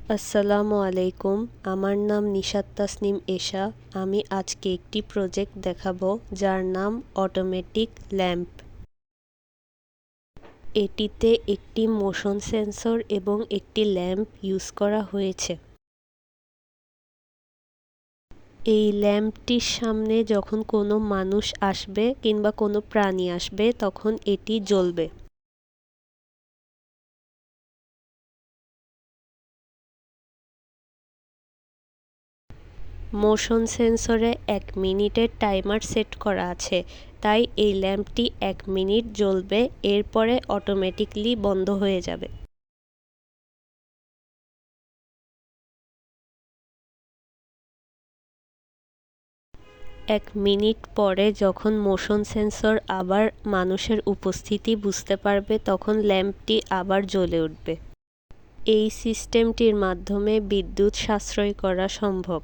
আসসালামু আলাইকুম। আমার নাম নিশাত তাসনিম এশা। আমি আজকে একটি প্রজেক্ট দেখাবো যার নাম অটোমেটিক ল্যাম্প। এটিতে একটি মোশন সেন্সর এবং একটি ল্যাম্প ইউজ করা হয়েছে। এই ল্যাম্পটির সামনে যখন কোনো মানুষ আসবে কিংবা কোনো প্রাণী আসবে তখন এটি জ্বলবে। মোশন সেন্সরে 1 মিনিটের টাইমার সেট করা আছে, তাই এই ল্যাম্পটি 1 মিনিট জ্বলবে, এরপরে অটোমেটিকলি বন্ধ হয়ে যাবে। 1 মিনিট পরে যখন মোশন সেন্সর আবার মানুষের উপস্থিতি বুঝতে পারবে তখন ল্যাম্পটি আবার জ্বলে উঠবে। এই সিস্টেমটির মাধ্যমে বিদ্যুৎ সাশ্রয় করা সম্ভব।